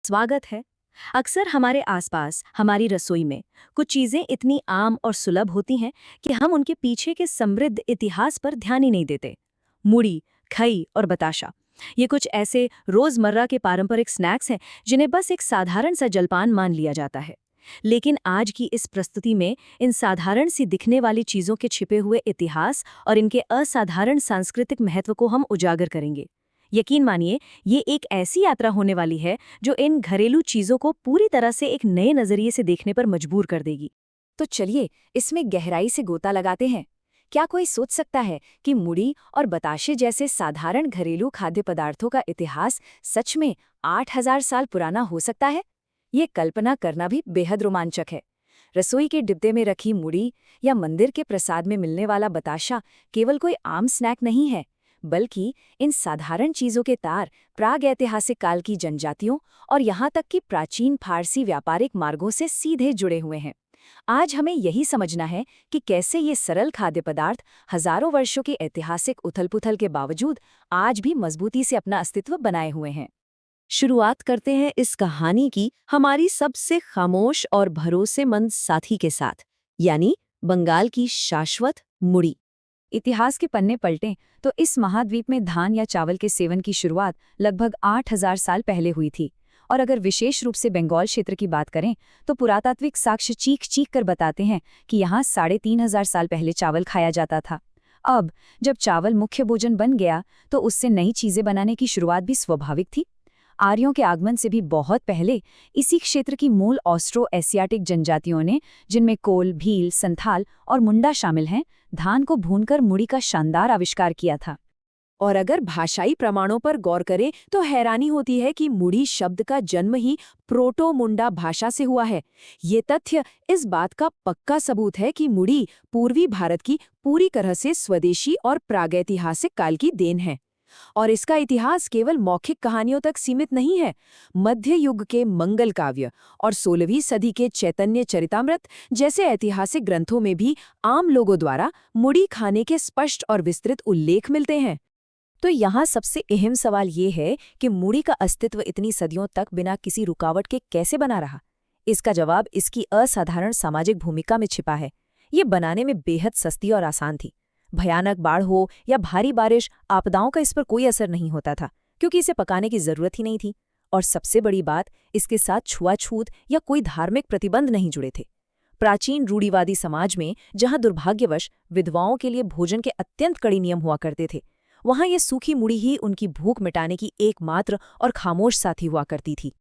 स्वागत है। अक्सर हमारे आसपास हमारी रसोई में कुछ चीजें इतनी आम और सुलभ होती हैं कि हम उनके पीछे के समृद्ध इतिहास पर ध्यान ही नहीं देते। मूढ़ी, खई और बताशा, ये कुछ ऐसे रोजमर्रा के पारंपरिक स्नैक्स हैं जिन्हें बस एक साधारण सा जलपान मान लिया जाता है। लेकिन आज की इस प्रस्तुति में इन साधारण सी दिखने वाली चीजों के छिपे हुए इतिहास और इनके असाधारण सांस्कृतिक महत्व को हम उजागर करेंगे। यकीन मानिए, ये एक ऐसी यात्रा होने वाली है जो इन घरेलू चीजों को पूरी तरह से एक नए नजरिए से देखने पर मजबूर कर देगी। तो चलिए इसमें गहराई से गोता लगाते हैं। क्या कोई सोच सकता है कि मूढ़ी और बताशे जैसे साधारण घरेलू खाद्य पदार्थों का इतिहास सच में 8000 साल पुराना हो सकता है? ये कल्पना करना भी बेहद रोमांचक है। रसोई के डिब्बे में रखी मूढ़ी या मंदिर के प्रसाद में मिलने वाला बताशा केवल कोई आम स्नैक नहीं है, बल्कि इन साधारण चीजों के तार प्राग ऐतिहासिक काल की जनजातियों और यहाँ तक कि प्राचीन फारसी व्यापारिक मार्गों से सीधे जुड़े हुए हैं। आज हमें यही समझना है कि कैसे ये सरल खाद्य पदार्थ हजारों वर्षों के ऐतिहासिक उथल-पुथल के बावजूद आज भी मजबूती से अपना अस्तित्व बनाए हुए हैं। शुरुआत करते हैं इस कहानी की हमारी सबसे खामोश और भरोसेमंद साथी के साथ, यानी बंगाल की शाश्वत मूढ़ी। इतिहास के पन्ने पलटें तो इस महाद्वीप में धान या चावल के सेवन की शुरुआत लगभग 8000 साल पहले हुई थी। और अगर विशेष रूप से बंगाल क्षेत्र की बात करें तो पुरातात्विक साक्ष्य चीख कर बताते हैं कि यहाँ 3500 साल पहले चावल खाया जाता था। अब जब चावल मुख्य भोजन बन गया तो उससे नई चीजें बनाने की शुरुआत भी स्वाभाविक थी। आर्यों के आगमन से भी बहुत पहले इसी क्षेत्र की मूल ऑस्ट्रो एशियाटिक जनजातियों ने, जिनमें कोल, भील, संथाल और मुंडा शामिल हैं, धान को भूनकर मूढ़ी का शानदार आविष्कार किया था। और अगर भाषाई प्रमाणों पर गौर करें तो हैरानी होती है कि मूढ़ी शब्द का जन्म ही प्रोटो मुंडा भाषा से हुआ है। ये तथ्य इस बात का पक्का सबूत है कि मूढ़ी पूर्वी भारत की पूरी तरह से स्वदेशी और प्रागैतिहासिक काल की देन है। और इसका इतिहास केवल मौखिक कहानियों तक सीमित नहीं है। मध्य युग के मंगल काव्य और 16वीं सदी के चैतन्य चरितामृत जैसे ऐतिहासिक ग्रंथों में भी आम लोगों द्वारा मूढ़ी खाने के स्पष्ट और विस्तृत उल्लेख मिलते हैं। तो यहाँ सबसे अहम सवाल ये है कि मूढ़ी का अस्तित्व इतनी सदियों तक बिना किसी रुकावट के कैसे बना रहा। इसका जवाब इसकी असाधारण सामाजिक भूमिका में छिपा है। ये बनाने में बेहद सस्ती और आसान थी। भयानक बाढ़ हो या भारी बारिश, आपदाओं का इस पर कोई असर नहीं होता था, क्योंकि इसे पकाने की जरूरत ही नहीं थी। और सबसे बड़ी बात, इसके साथ छुआछूत या कोई धार्मिक प्रतिबंध नहीं जुड़े थे। प्राचीन रूढ़िवादी समाज में, जहां दुर्भाग्यवश विधवाओं के लिए भोजन के अत्यंत कड़े नियम हुआ करते थे, वहां ये सूखी मूढ़ी ही उनकी भूख मिटाने की एकमात्र और खामोश साथी हुआ करती थी।